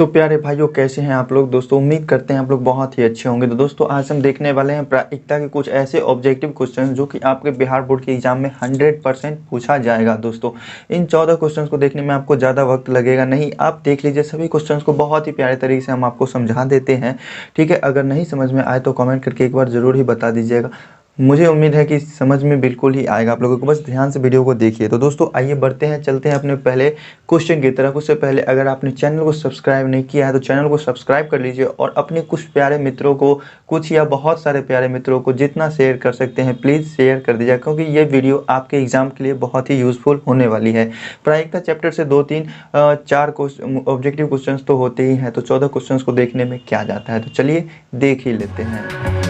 तो प्यारे भाइयों, कैसे हैं आप लोग। दोस्तों उम्मीद करते हैं आप लोग बहुत ही अच्छे होंगे। तो दोस्तों आज हम देखने वाले हैं प्रायिकता के कुछ ऐसे ऑब्जेक्टिव क्वेश्चन जो कि आपके बिहार बोर्ड के एग्जाम में 100% पूछा जाएगा। दोस्तों इन 14 क्वेश्चन को देखने में आपको ज़्यादा वक्त लगेगा नहीं, आप देख लीजिए। सभी क्वेश्चन को बहुत ही प्यारे तरीके से हम आपको समझा देते हैं, ठीक है। अगर नहीं समझ में आए तो कमेंट करके एक बार ज़रूर ही बता दीजिएगा। मुझे उम्मीद है कि समझ में बिल्कुल ही आएगा आप लोगों को, बस ध्यान से वीडियो को देखिए। तो दोस्तों आइए बढ़ते हैं, चलते हैं अपने पहले क्वेश्चन की तरफ। उससे पहले अगर आपने चैनल को सब्सक्राइब नहीं किया है तो चैनल को सब्सक्राइब कर लीजिए और अपने कुछ प्यारे मित्रों को, कुछ या बहुत सारे प्यारे मित्रों को जितना शेयर कर सकते हैं प्लीज़ शेयर कर दीजिए, क्योंकि ये वीडियो आपके एग्जाम के लिए बहुत ही यूज़फुल होने वाली है। प्रायिकता चैप्टर से 2-3-4 ऑब्जेक्टिव क्वेश्चन तो होते ही हैं, तो 14 क्वेश्चन को देखने में क्या जाता है। तो चलिए देख ही लेते हैं।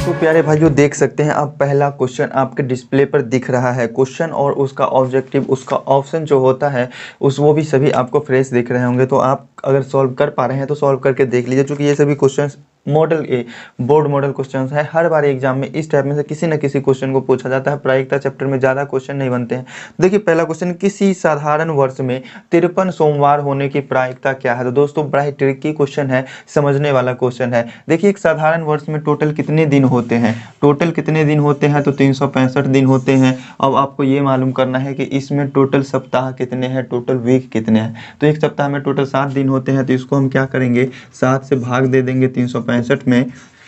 तो प्यारे भाइयों देख सकते हैं आप, पहला क्वेश्चन आपके डिस्प्ले पर दिख रहा है। क्वेश्चन और उसका ऑब्जेक्टिव, उसका ऑप्शन जो होता है वो भी सभी आपको फ्रेश दिख रहे होंगे। तो आप अगर सॉल्व कर पा रहे हैं तो सॉल्व करके देख लीजिए, क्योंकि ये सभी क्वेश्चंस बोर्ड मॉडल क्वेश्चंस है। हर बार एग्जाम में इस टाइप में से किसी न किसी क्वेश्चन को पूछा जाता है। प्रायिकता चैप्टर में ज़्यादा क्वेश्चन नहीं बनते हैं। देखिए पहला क्वेश्चन, किसी साधारण वर्ष में 53 सोमवार होने की प्रायिकता क्या है। तो दोस्तों बड़ा ही ट्रिकी क्वेश्चन है, समझने वाला क्वेश्चन है। देखिए एक साधारण वर्ष में टोटल कितने दिन होते हैं, टोटल कितने दिन होते हैं, तो 365 दिन होते हैं। अब आपको ये मालूम करना है कि इसमें टोटल सप्ताह कितने हैं, टोटल वीक कितने हैं। तो एक सप्ताह में टोटल 7 दिन होते हैं, तो इसको हम क्या करेंगे, 7 से भाग दे देंगे 365 में,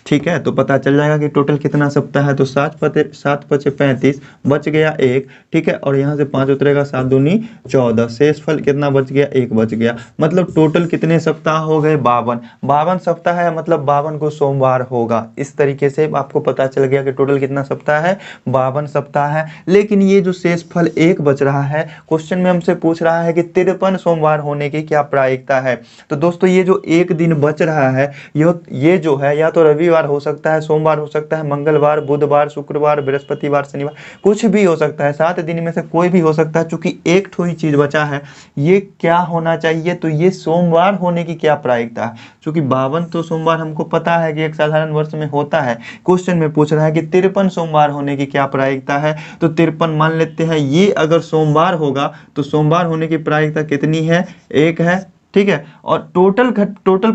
ठीक है। तो पता चल जाएगा कि टोटल कितना सप्ताह है। तो 7 पचे 35, बच गया 1, ठीक है। और यहाँ से 5 उतरेगा, 7 दूनी 14, शेष फल कितना बच गया, 1 बच गया। मतलब टोटल कितने सप्ताह हो गए, 52 सप्ताह है, मतलब 52 को सोमवार होगा। इस तरीके से आपको पता चल गया कि टोटल कितना सप्ताह है, 52 सप्ताह है। लेकिन ये जो शेष फल 1 बच रहा है, क्वेश्चन में हमसे पूछ रहा है कि 53 सोमवार होने की क्या प्रायिकता है। तो दोस्तों ये जो 1 दिन बच रहा है, ये जो है या तो रविवार हो सकता है, सोमवार हो सकता है, मंगलवार, बुधवार, शुक्रवार, बृहस्पतिवार, शनिवार, कुछ भी हो सकता है। 7 दिन में से कोई भी हो सकता है। चूंकि एक ठो ही चीज बचा है, ये क्या होना चाहिए, तो ये सोमवार होने की क्या प्रायिकता है। चूंकि 52 तो सोमवार हमको पता है कि एक साधारण वर्ष में होता है। क्वेश्चन में पूछ रहा है कि 53 सोमवार होने की क्या प्रायिकता है। तो 53 मान लेते हैं। ये अगर सोमवार होगा तो सोमवार होने की प्रायिकता कितनी है, 1 है, ठीक है। और टोटल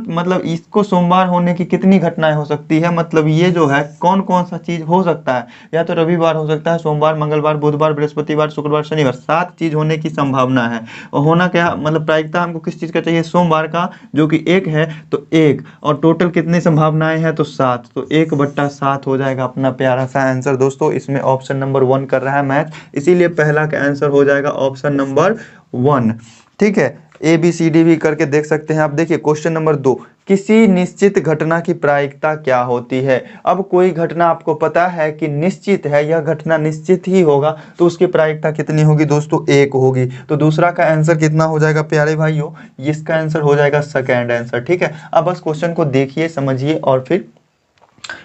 मतलब इसको सोमवार होने की कितनी घटनाएं हो सकती है, मतलब ये जो है कौन कौन सा चीज हो सकता है। या तो रविवार हो सकता है, सोमवार, मंगलवार, बुधवार, बृहस्पतिवार, शुक्रवार, शनिवार, 7 चीज होने की संभावना है। और होना क्या, मतलब प्रायिकता हमको किस चीज का चाहिए, सोमवार का, जो कि 1 है, तो 1। और टोटल कितनी संभावनाएं हैं, तो 7। तो 1/7 हो जाएगा अपना प्यारा सा आंसर। दोस्तों इसमें ऑप्शन नंबर 1 कर रहा है मैथ, इसीलिए पहला का आंसर हो जाएगा ऑप्शन नंबर 1, ठीक है। ABCD भी करके देख सकते हैं आप। देखिए क्वेश्चन नंबर 2, किसी निश्चित घटना की प्रायिकता क्या होती है। अब कोई घटना आपको पता है कि निश्चित है, यह घटना निश्चित ही होगा, तो उसकी प्रायिकता कितनी होगी दोस्तों, 1 होगी। तो दूसरा का आंसर कितना हो जाएगा प्यारे भाइयों, इसका आंसर हो जाएगा सेकंड आंसर, ठीक है। अब बस क्वेश्चन को देखिए, समझिए और फिर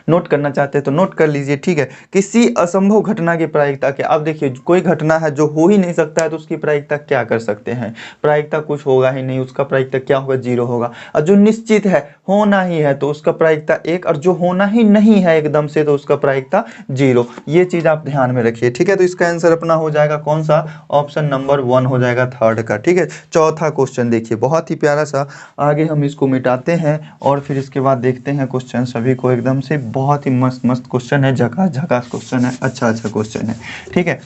नोट करना चाहते हैं तो नोट कर लीजिए, ठीक है। किसी असंभव घटना की प्रायिकता क्या। अब देखिए कोई घटना है जो हो ही नहीं सकता है, तो उसकी प्रायिकता क्या कर सकते हैं, प्रायिकता कुछ होगा ही नहीं, उसका प्रायिकता क्या होगा, 0 होगा। और जो निश्चित है, होना ही है, तो उसका प्रायिकता 1, और जो होना ही नहीं है एकदम से, तो उसका प्रायिकता 0। ये चीज आप ध्यान में रखिए, ठीक है। तो इसका आंसर अपना हो जाएगा कौन सा, ऑप्शन नंबर 1 हो जाएगा, थर्ड का, ठीक है। चौथा क्वेश्चन देखिए, बहुत ही प्यारा सा। आगे हम इसको मिटाते हैं और फिर इसके बाद देखते हैं क्वेश्चन सभी को एकदम से। बहुत ही मस्त क्वेश्चन है, झकास क्वेश्चन है, अच्छा क्वेश्चन है, ठीक है।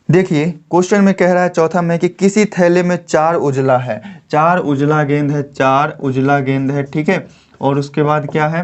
देखिए क्वेश्चन में कह रहा है चौथा में कि किसी थैले में 4 उजला है, 4 उजला गेंद है, 4 उजला गेंद है, ठीक है। और उसके बाद क्या है,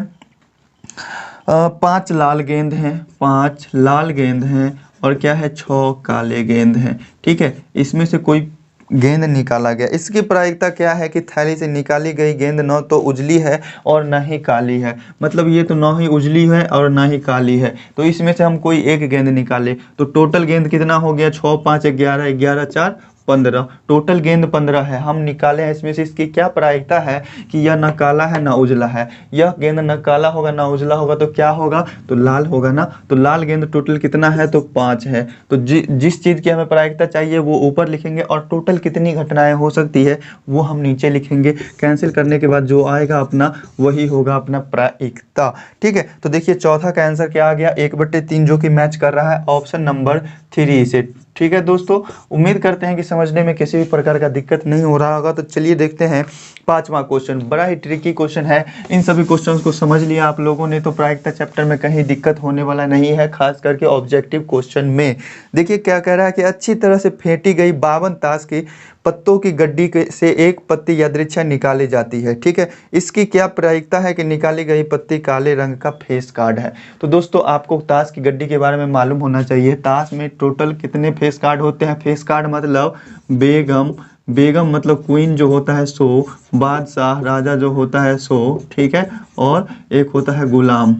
5 लाल गेंद हैं, 5 लाल गेंद हैं, और क्या है, 6 काले गेंद हैं, ठीक है। इसमें से कोई गेंद निकाला गया। इसकी प्रायिकता क्या है कि थैली से निकाली गई गेंद न तो उजली है और न ही काली है। मतलब ये तो न ही उजली है और न ही काली है, तो इसमें से हम कोई एक गेंद निकाले। तो टोटल गेंद कितना हो गया, 6 5 11, 11 4 15, टोटल गेंद 15 है। हम निकाले हैं इसमें से इसकी क्या प्रायिकता है कि यह न काला है न उजला है। यह गेंद न काला होगा न उजला होगा तो क्या होगा, तो लाल होगा ना। तो लाल गेंद टोटल कितना है, तो 5 है। तो जिस चीज़ की हमें प्रायिकता चाहिए वो ऊपर लिखेंगे और टोटल कितनी घटनाएं हो सकती है वो हम नीचे लिखेंगे। कैंसिल करने के बाद जो आएगा अपना वही होगा अपना प्रायिकता। ठीक है, तो देखिए चौथा का आंसर क्या आ गया, 1/3, जो कि मैच कर रहा है ऑप्शन नंबर 3 से। ठीक है दोस्तों, उम्मीद करते हैं कि समझने में किसी भी प्रकार का दिक्कत नहीं हो रहा होगा। तो चलिए देखते हैं 5वां क्वेश्चन। बड़ा ही ट्रिकी क्वेश्चन है, इन सभी क्वेश्चंस को समझ लिया आप लोगों ने तो प्रायिकता चैप्टर में कहीं दिक्कत होने वाला नहीं है, खास करके ऑब्जेक्टिव क्वेश्चन में। देखिए क्या कह रहा है कि अच्छी तरह से फेंटी गई 52 ताश की पत्तों की गड्डी से एक पत्ती यादृच्छा निकाली जाती है। ठीक है, इसकी क्या प्रायिकता है कि निकाली गई पत्ती काले रंग का फेस कार्ड है। तो दोस्तों आपको ताश की गड्डी के बारे में मालूम होना चाहिए। ताश में टोटल कितने फेस कार्ड होते हैं। फेस कार्ड मतलब बेगम, बेगम मतलब क्वीन जो होता है 100, बादशाह राजा जो होता है 100, ठीक है, और एक होता है गुलाम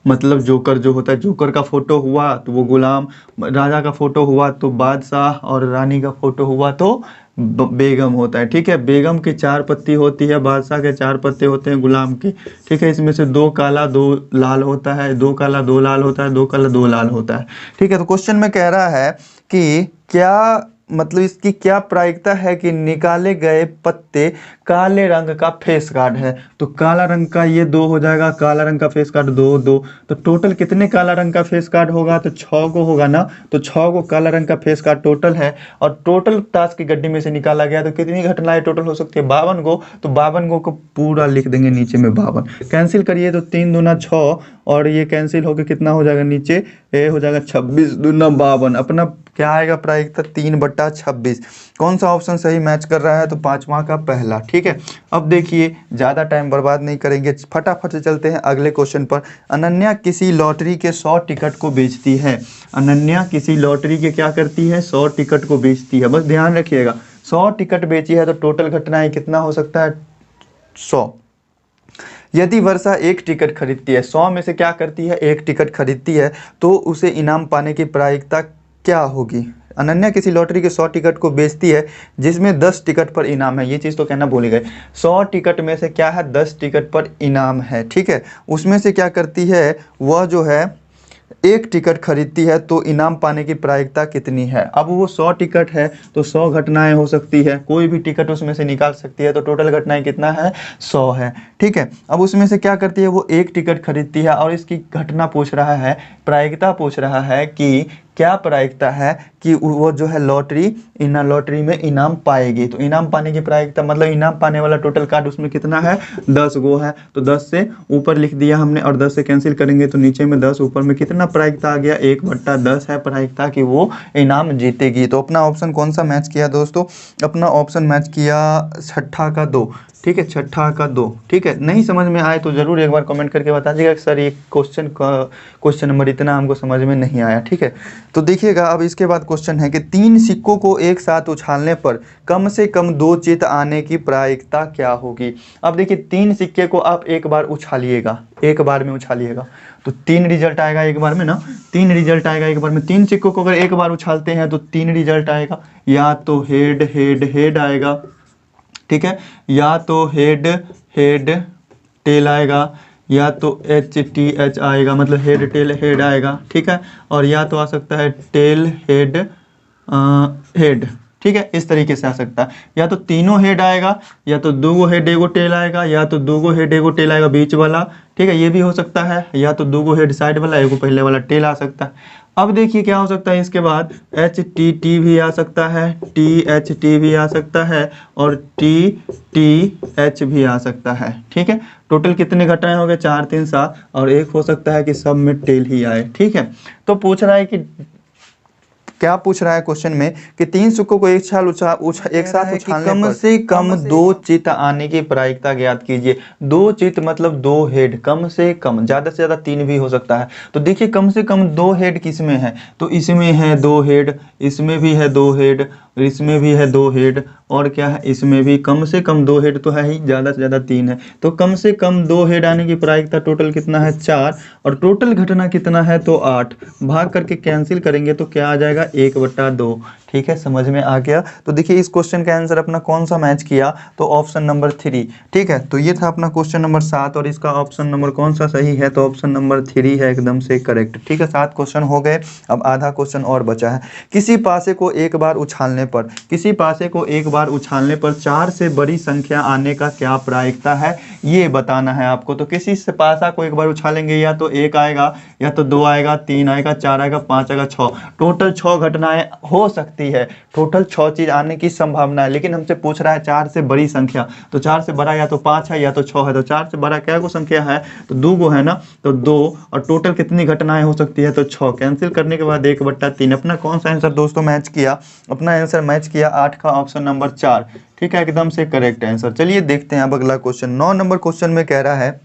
मतलब जोकर जो होता है। जोकर का फोटो हुआ तो वो गुलाम, राजा का फोटो हुआ तो बादशाह, और रानी का फोटो हुआ तो बेगम होता है। ठीक है, बेगम की 4 पत्ती होती है, बादशाह के 4 पत्ते होते हैं गुलाम की। ठीक है, इसमें से 2 काला 2 लाल होता है, 2 काला 2 लाल होता है, 2 काला 2 लाल होता है। ठीक है, तो क्वेश्चन में कह रहा है कि क्या मतलब इसकी क्या प्रायिकता है कि निकाले गए पत्ते काले रंग का फेस कार्ड है। तो काला रंग का ये 2 हो जाएगा, काला रंग का फेस कार्ड 2 2, तो टोटल कितने काला रंग का फेस कार्ड होगा, तो 6 को होगा ना। तो 6 को काला रंग का फेस कार्ड टोटल है, और टोटल ताश की गड्डी में से निकाला गया तो कितनी घटनाएं टोटल हो सकती है, 52 गो। तो 52 गो को पूरा लिख देंगे नीचे में 52। कैंसिल करिए तो 3 दूना 6, और ये कैंसिल होकर कितना हो जाएगा नीचे, ये हो जाएगा 26 दूना 52। अपना क्या आएगा प्रायिकता 3/26। कौन सा ऑप्शन सही मैच कर रहा है, तो 5वां का पहला। ठीक है, अब देखिए ज़्यादा टाइम बर्बाद नहीं करेंगे, फटाफट से चलते हैं अगले क्वेश्चन पर। अनन्या किसी लॉटरी के 100 टिकट को बेचती है। अनन्या किसी लॉटरी के क्या करती है, 100 टिकट को बेचती है। बस ध्यान रखिएगा 100 टिकट बेची है तो टोटल घटनाएं कितना हो सकता है, 100। यदि वर्षा 1 टिकट खरीदती है, 100 में से क्या करती है, 1 टिकट खरीदती है, तो उसे इनाम पाने की प्रायिकता क्या होगी। अनन्या किसी लॉटरी के 100 टिकट को बेचती है जिसमें 10 टिकट पर इनाम है। ये चीज़ तो कहना भूल गए, 100 टिकट में से क्या है, 10 टिकट पर इनाम है। ठीक है, उसमें से क्या करती है, वह जो है 1 टिकट खरीदती है तो इनाम पाने की प्रायिकता कितनी है। अब वो 100 टिकट है तो 100 घटनाएं हो सकती है, कोई भी टिकट उसमें से निकाल सकती है, तो टोटल घटनाएं कितना है, 100 है। ठीक है, अब उसमें से क्या करती है, वो 1 टिकट खरीदती है, और इसकी घटना पूछ रहा है, प्रायिकता पूछ रहा है कि क्या प्रायिकता है कि वो जो है लॉटरी में इनाम पाएगी। तो इनाम पाने की प्रायिकता मतलब इनाम पाने वाला टोटल कार्ड उसमें कितना है, 10 गो है। तो 10 से ऊपर लिख दिया हमने, और 10 से कैंसिल करेंगे तो नीचे में 10, ऊपर में कितना प्रायिकता आ गया, 1/10 है प्रायिकता कि वो इनाम जीतेगी। तो अपना ऑप्शन कौन सा मैच किया दोस्तों, अपना ऑप्शन मैच किया छठा का 2। ठीक है, छठा का 2। ठीक है, नहीं समझ में आए तो ज़रूर एक बार कमेंट करके बता दीजिएगा कि सर ये क्वेश्चन नंबर इतना हमको समझ में नहीं आया। ठीक है, तो देखिएगा अब इसके बाद क्वेश्चन है कि 3 सिक्कों को एक साथ उछालने पर कम से कम 2 चित आने की प्रायिकता क्या होगी। अब देखिए 3 सिक्के को आप एक बार उछालिएगा, एक बार में उछालिएगा तो 3 रिजल्ट आएगा एक बार में ना, 3 रिजल्ट आएगा एक बार में। 3 सिक्कों को अगर एक बार उछालते हैं तो 3 रिजल्ट आएगा, या तो हेड हेड हेड आएगा, ठीक है, या तो हेड हेड टेल आएगा, या तो HTH आएगा मतलब हेड टेल हेड आएगा। ठीक है, और या तो आ सकता है टेल हेड हेड। ठीक है, इस तरीके से आ सकता है, या तो तीनों हेड आएगा, या तो 2 हेड 1 टेल आएगा, या तो 2 हेड 1 टेल आएगा बीच वाला। ठीक है, ये भी हो सकता है, या तो 2 हेड साइड वाला 1 पहले वाला टेल आ सकता है। अब देखिए क्या हो सकता है, इसके बाद HTT भी आ सकता है, THT भी आ सकता है, और TTH भी आ सकता है। ठीक है, टोटल कितने घटनाएं हो गए, 4 3 7, और एक हो सकता है कि सब में टेल ही आए। ठीक है, तो पूछ रहा है कि क्या पूछ रहा है क्वेश्चन में कि 3 सिक्कों को एक साथ उछालने कम से कम 2 चित आने की प्रायिकता ज्ञात कीजिए। 2 चित मतलब 2 हेड, कम से कम, ज्यादा से ज्यादा 3 भी हो सकता है। तो देखिए कम से कम 2 हेड किसमें है, तो इसमें है 2 हेड, इसमें भी है 2 हेड, इसमें भी है 2 हेड, और क्या है इसमें भी कम से कम 2 हेड तो है ही, ज़्यादा से ज़्यादा 3 है। तो कम से कम 2 हेड आने की प्रायिकता टोटल कितना है, 4, और टोटल घटना कितना है तो 8। भाग करके कैंसिल करेंगे तो क्या आ जाएगा, 1/2। ठीक है, समझ में आ गया। तो देखिए इस क्वेश्चन का आंसर अपना कौन सा मैच किया, तो ऑप्शन नंबर 3। ठीक है, तो ये था अपना क्वेश्चन नंबर 7 और इसका ऑप्शन नंबर कौन सा सही है, तो ऑप्शन नंबर 3 है एकदम से करेक्ट। ठीक है, 7 क्वेश्चन हो गए, अब आधा क्वेश्चन और बचा है। किसी पासे को एक बार उछालने पर, किसी पासे को एक बार उछालने पर 4 से बड़ी संख्या आने का क्या प्रायिकता है, ये बताना है आपको। तो किसी से पासा को एक बार उछालेंगे या तो 1 आएगा, या तो 2 आएगा, 3 आएगा, 4 आएगा, 5 आएगा, 6, टोटल 6 घटनाएं हो सकती है, टोटल 6 चीज आने की संभावना है। लेकिन हमसे पूछ रहा है 4 से बड़ी संख्या, तो 4 से बड़ा या तो 5 है या तो 6 है। तो 4 से बड़ा क्या को संख्या है, तो 2 गो है ना, तो 2, और टोटल कितनी घटनाएं हो सकती है, तो 6। कैंसिल करने के बाद 1/3। अपना कौन सा आंसर दोस्तों मैच किया, अपना आंसर मैच किया 8 का ऑप्शन नंबर 4। ठीक है, एकदम से करेक्ट आंसर। चलिए देखते हैं अब अगला क्वेश्चन। 9 नंबर क्वेश्चन में कह रहा है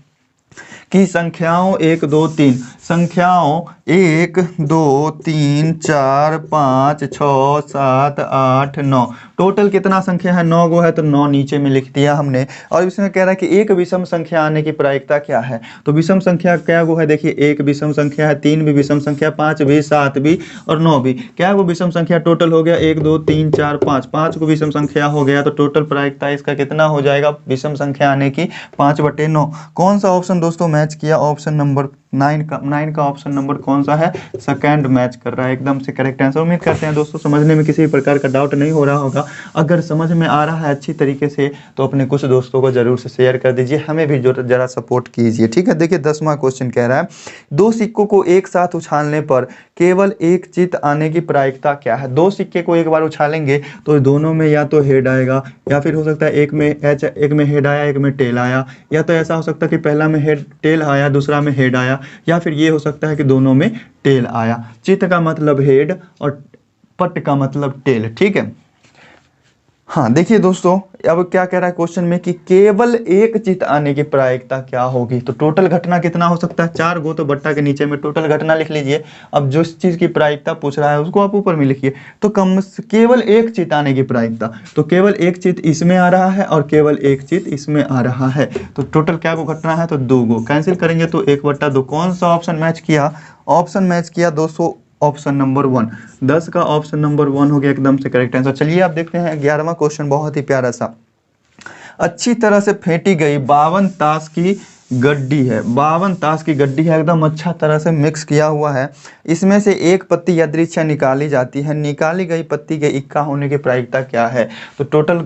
कि संख्याओं 1 2 3, संख्याओं 1 2 3 4 5 6 7 8 9, टोटल कितना संख्या है, 9 गो है, तो 9 नीचे में लिख दिया हमने। और इसमें कह रहा है कि एक विषम संख्या आने की प्रायिकता क्या है, तो विषम संख्या क्या गो है, देखिए 1 विषम संख्या है, 3 भी विषम संख्या, 5 भी, 7 भी और 9 भी। क्या वो विषम संख्या टोटल हो गया 1 2 3 4 5, 5 को विषम संख्या हो गया, तो टोटल प्रायिकता इसका कितना हो जाएगा विषम संख्या आने की, 5/9। कौन सा ऑप्शन दोस्तों मैच किया, ऑप्शन नंबर 9 का ऑप्शन नंबर कौन सा है, सेकंड मैच कर रहा है, एकदम से करेक्ट आंसर। उम्मीद करते हैं दोस्तों समझने में किसी प्रकार का डाउट नहीं हो रहा होगा। अगर समझ में आ रहा है अच्छी तरीके से तो अपने कुछ दोस्तों को जरूर से शेयर कर दीजिए, हमें भी जरा सपोर्ट कीजिए। ठीक है, देखिए 10वां क्वेश्चन कह रहा है 2 सिक्कों को एक साथ उछालने पर केवल एक चित आने की प्रायिकता क्या है। 2 सिक्के को एक बार उछालेंगे तो दोनों में या तो हेड आएगा, या फिर हो सकता है एक में हेड आया, एक में टेल आया, या तो ऐसा हो सकता है कि पहला में हेड टेल आया, दूसरा में हेड आया, या फिर ये हो सकता है कि दोनों में टेल आया। चित का मतलब हेड और पट का मतलब टेल। ठीक है, हाँ देखिए दोस्तों अब क्या कह रहा है क्वेश्चन में कि केवल एक चित आने की प्रायिकता क्या होगी। तो टोटल घटना कितना हो सकता है, 4 गो, तो बट्टा के नीचे में टोटल घटना लिख लीजिए। अब जो चीज की प्रायिकता पूछ रहा है उसको आप ऊपर में लिखिए। तो केवल एक चित आने की प्रायिकता, तो केवल एक चित इसमें आ रहा है और केवल एक चित इसमें आ रहा है, तो टोटल क्या को घटना है, तो 2 गो। कैंसिल करेंगे तो 1/2। कौन सा ऑप्शन मैच किया, ऑप्शन मैच किया दोस्तों ऑप्शन नंबर 1। 10 का ऑप्शन नंबर 1 हो गया एकदम से करेक्ट आंसर। चलिए आप देखते हैं 11वां क्वेश्चन, बहुत ही प्यारा सा। अच्छी तरह से फेंटी गई 52 ताश की गड्डी है, 52 ताश की गड्डी है, एकदम अच्छा तरह से मिक्स किया हुआ है। इसमें से एक पत्ती यादृच्छा निकाली जाती है, निकाली गई पत्ती के इक्का होने की प्रायिकता क्या है। तो टोटल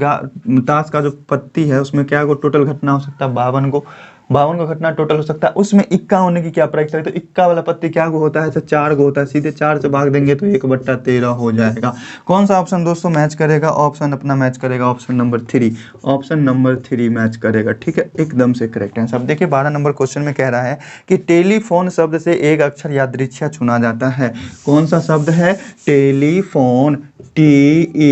ताश का जो पत्ती है उसमें क्या को टोटल घटना हो सकता है 52 को, 52 का घटना टोटल हो सकता है, उसमें इक्का होने की क्या प्रायिकता है, तो इक्का वाला पत्ती क्या को होता है, तो 4 को होता है, सीधे 4 से भाग देंगे तो 1/13 हो जाएगा। कौन सा ऑप्शन दोस्तों मैच करेगा, ऑप्शन अपना मैच करेगा option number 3, option number 3 match करेगा। ठीक है, एकदम से करेक्ट आंसर। अब देखिए 12 नंबर क्वेश्चन में कह रहा है कि टेलीफोन शब्द से एक अक्षर यादृच्छा चुना जाता है। कौन सा शब्द है, टेलीफोन, TELEPHONE।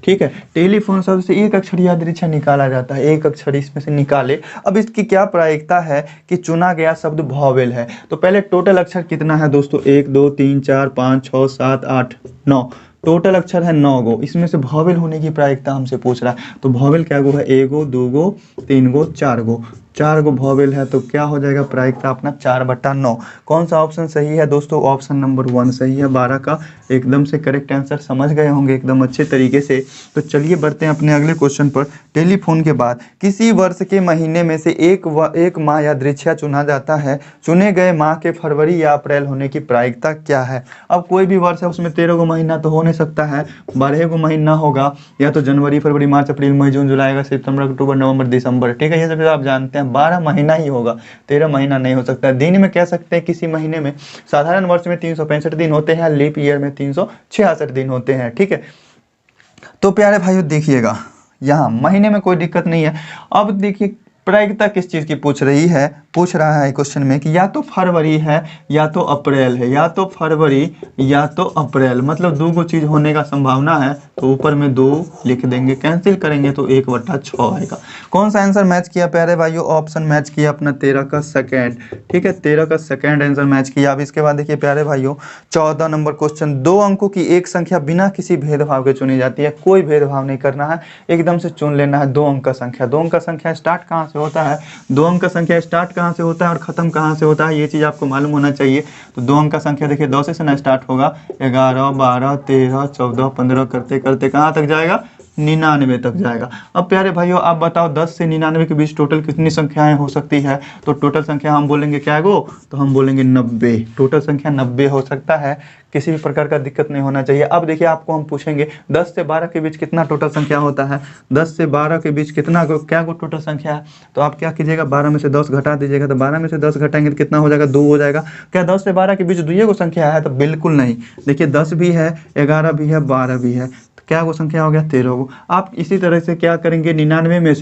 ठीक है, टेलीफोन शब्द से एक अक्षर यादृच्छा निकाला जाता है, एक अक्षर इसमें से निकाले। अब इसकी क्या प्रायिकता है कि चुना गया शब्द वॉवेल है। तो पहले टोटल अक्षर कितना है दोस्तों, 1 2 3 4 5 6 7 8 9, टोटल अक्षर है 9 गो। इसमें से वॉवेल होने की प्रायिकता हमसे पूछ रहा है, तो वॉवेल क्या गो है, 1 गो 2 गो 3 गो 4 गो, 4 गो वॉवेल है, तो क्या हो जाएगा प्रायिकता अपना 4/9। कौन सा ऑप्शन सही है दोस्तों, ऑप्शन नंबर 1 सही है 12 का, एकदम से करेक्ट आंसर। समझ गए होंगे एकदम अच्छे तरीके से। तो चलिए बढ़ते हैं अपने अगले क्वेश्चन पर। टेलीफोन के बाद किसी वर्ष के महीने में से एक माह यादृच्छा चुना जाता है, चुने गए माह के फरवरी या अप्रैल होने की प्रायिकता क्या है। अब कोई भी वर्ष है उसमें 13 गो महीना तो हो नहीं सकता है, 12 गो महीना होगा, या तो जनवरी फरवरी मार्च अप्रैल मई जून जुलाई अगस्त सितंबर अक्टूबर नवंबर दिसंबर। ठीक है, ये सब आप जानते हैं 12 महीना ही होगा, 13 महीना नहीं हो सकता। दिन में कह सकते हैं किसी महीने में, साधारण वर्ष में 365 दिन होते हैं, लीप ईयर में 366 दिन होते हैं। ठीक है, तो प्यारे भाइयों देखिएगा यहाँ महीने में कोई दिक्कत नहीं है। अब देखिए प्रायिकता किस चीज की पूछ रहा है क्वेश्चन में कि या तो फरवरी है या तो अप्रैल है, या तो फरवरी या तो अप्रैल, मतलब 2 गो चीज होने का संभावना है, तो ऊपर में 2 लिख देंगे। कैंसिल करेंगे तो 1/6 आएगा। कौन सा आंसर मैच किया प्यारे भाइयों, ऑप्शन मैच किया अपना 13 का सेकेंड। ठीक है, 13 का सेकेंड आंसर मैच किया। अब इसके बाद देखिए प्यारे भाइयों 14 नंबर क्वेश्चन, 2 अंकों की एक संख्या बिना किसी भेदभाव के चुनी जाती है। कोई भेदभाव नहीं करना है, एकदम से चुन लेना है 2 अंक का संख्या। 2 अंक का संख्या स्टार्ट कहाँ से से होता है, 2 अंक का संख्या स्टार्ट कहाँ से होता है और ख़त्म कहाँ से होता है, ये चीज़ आपको मालूम होना चाहिए। तो 2 अंक का संख्या देखिए 10 से ना स्टार्ट होगा, 11, 12, 13, 14, 15 करते करते कहाँ तक जाएगा, 99 तक जाएगा। अब प्यारे भाइयों आप बताओ 10 से 99 के बीच टोटल कितनी संख्याएं हो सकती है। तो टोटल संख्या हम बोलेंगे क्या गो, तो हम बोलेंगे 90। टोटल संख्या 90 हो सकता है, किसी भी प्रकार का दिक्कत नहीं होना चाहिए। अब देखिए आपको हम पूछेंगे 10 से 12 के बीच कितना टोटल संख्या होता है, 10 से 12 के बीच कितना क्या गो टोटल संख्या है। तो आप क्या कीजिएगा, 12 में से 10 घटा दीजिएगा। तो 12 में से 10 घटाएंगे तो कितना हो जाएगा, 2 हो जाएगा। क्या 10 से 12 के बीच 2 को संख्या है, तो बिल्कुल नहीं। देखिए 10 भी है, 11 भी है, 12 भी है, क्या वो संख्या हो गया, 13 को। आप इसी तरह से क्या करेंगे, 99 में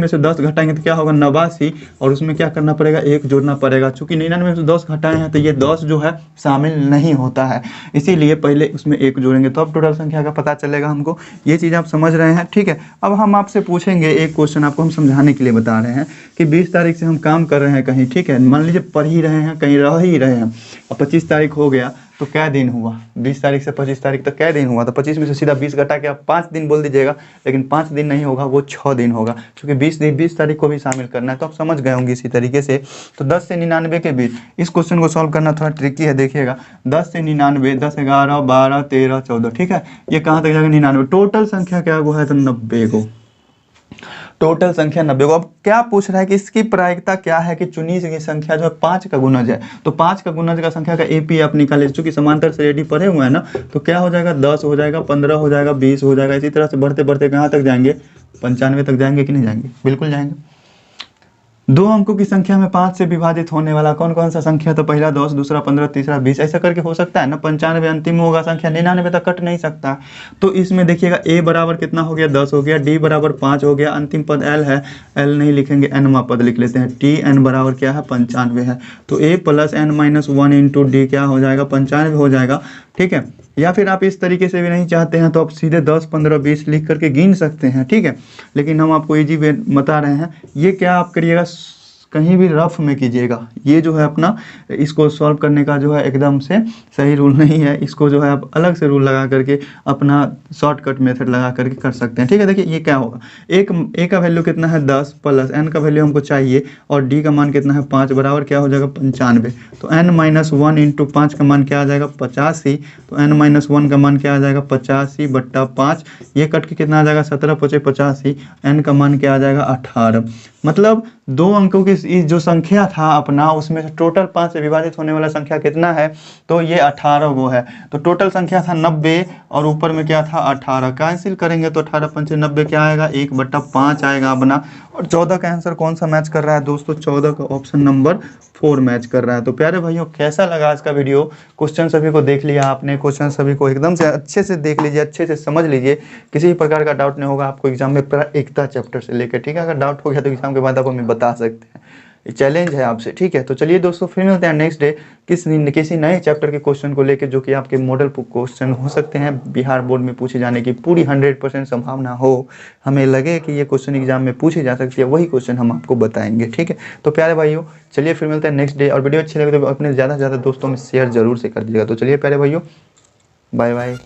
से 10 घटाएंगे तो क्या होगा, 89, और उसमें क्या करना पड़ेगा, 1 जोड़ना पड़ेगा। चूंकि 99 में से 10 घटाए हैं तो ये 10 जो है शामिल नहीं होता है, इसीलिए पहले उसमें 1 जोड़ेंगे तो अब टोटल संख्या का पता चलेगा हमको। ये चीज़ आप समझ रहे हैं, ठीक है। अब हम आपसे पूछेंगे एक क्वेश्चन, आपको हम समझाने के लिए बता रहे हैं कि 20 तारीख से हम काम कर रहे हैं कहीं, ठीक है, मान लीजिए पढ़ ही रहे हैं, कहीं रह ही रहे हैं, अब 25 तारीख हो गया तो क्या दिन हुआ, 20 तारीख से 25 तारीख तक क्या दिन हुआ। तो 25 में से सीधा 20 घटा के आप 5 दिन बोल दीजिएगा, लेकिन 5 दिन नहीं होगा, वो 6 दिन होगा, क्योंकि 20 तारीख को भी शामिल करना है। तो आप समझ गए होंगे इसी तरीके से। तो 10 से 99 के बीच इस क्वेश्चन को सॉल्व करना थोड़ा ट्रिकी है। देखिएगा 10 से 99, 10, 11, 12, 13, 14, ठीक है, ये कहाँ तक जाएगा, 99। टोटल संख्या क्या वो है, तो 90 को। टोटल संख्या 90 को। अब क्या पूछ रहा है कि इसकी प्रायिकता क्या है कि चुनी गई संख्या जो है 5 का गुणज है। तो 5 का गुणज का संख्या का एपी आप निकाले, चूंकि समांतर से रेडी पढ़े हुए हैं ना, तो क्या हो जाएगा, 10 हो जाएगा, 15 हो जाएगा, 20 हो जाएगा। इसी तरह से बढ़ते बढ़ते कहाँ तक जाएंगे, 95 तक जाएंगे कि नहीं जाएंगे, बिल्कुल जाएंगे। 2 अंकों की संख्या में 5 से विभाजित होने वाला कौन कौन सा संख्या, तो पहला 10, दूसरा 15, तीसरा 20, ऐसा करके हो सकता है ना। 95 अंतिम होगा संख्या, 99 तक कट नहीं सकता। तो इसमें देखिएगा a बराबर कितना हो गया, 10 हो गया, d बराबर 5 हो गया, अंतिम पद l है, l नहीं लिखेंगे, nवा पद लिख लेते हैं, t n बराबर क्या है, 95 है। तो a + n-1 इंटू d क्या हो जाएगा, 95 हो जाएगा, ठीक है। या फिर आप इस तरीके से भी नहीं चाहते हैं तो आप सीधे 10, 15, 20 लिख करके गिन सकते हैं, ठीक है। लेकिन हम आपको इजी वे बता रहे हैं। ये क्या आप करिएगा, कहीं भी रफ में कीजिएगा। ये जो है अपना इसको सॉल्व करने का जो है एकदम से सही रूल नहीं है, इसको जो है आप अलग से रूल लगा करके अपना शॉर्टकट मेथड लगा करके कर सकते हैं, ठीक है। देखिए ये क्या होगा, a का वैल्यू कितना है 10 प्लस n का वैल्यू हमको चाहिए और d का मान कितना है 5 बराबर क्या हो जाएगा 95। तो n-1 इंटू 5 का मान क्या आ जाएगा 85। तो n-1 का मान क्या आ जाएगा 85/5, ये कट के कितना आ जाएगा 17 × 85, n का मान क्या आ जाएगा 18। मतलब 2 अंकों की जो संख्या था अपना, उसमें से टोटल 5 से विभाजित होने वाला संख्या कितना है, तो ये 18 वो है। तो टोटल संख्या था 90 और ऊपर में क्या था 18, कैंसिल करेंगे तो 18 × 5 = 90 क्या आएगा 1/5 आएगा अपना। और 14 का आंसर कौन सा मैच कर रहा है दोस्तों, 14 का ऑप्शन नंबर 4 मैच कर रहा है। तो प्यारे भाइयों कैसा लगा आज का वीडियो, क्वेश्चन सभी को देख लिया आपने, क्वेश्चन सभी को एकदम से अच्छे से देख लीजिए, अच्छे से समझ लीजिए, किसी भी प्रकार का डाउट नहीं होगा आपको एग्जाम में, एकता चैप्टर से लेकर, ठीक है। अगर डाउट हो गया तो एग्जाम के बाद आप हमें बता सकते हैं, ये चैलेंज है आपसे, ठीक है। तो चलिए दोस्तों फिर मिलते हैं नेक्स्ट डे किसी नए चैप्टर के क्वेश्चन को लेकर, जो कि आपके मॉडल क्वेश्चन हो सकते हैं, बिहार बोर्ड में पूछे जाने की पूरी 100% संभावना हो, हमें लगे कि ये क्वेश्चन एग्जाम में पूछे जा सकती है, वही क्वेश्चन हम आपको बताएंगे, ठीक है। तो प्यारे भाइयों चलिए फिर मिलते हैं नेक्स्ट डे, और वीडियो अच्छी लगे तो अपने ज़्यादा से ज़्यादा दोस्तों में शेयर जरूर से कर दीजिएगा। तो चलिए प्यारे भाइयों, बाय बाय।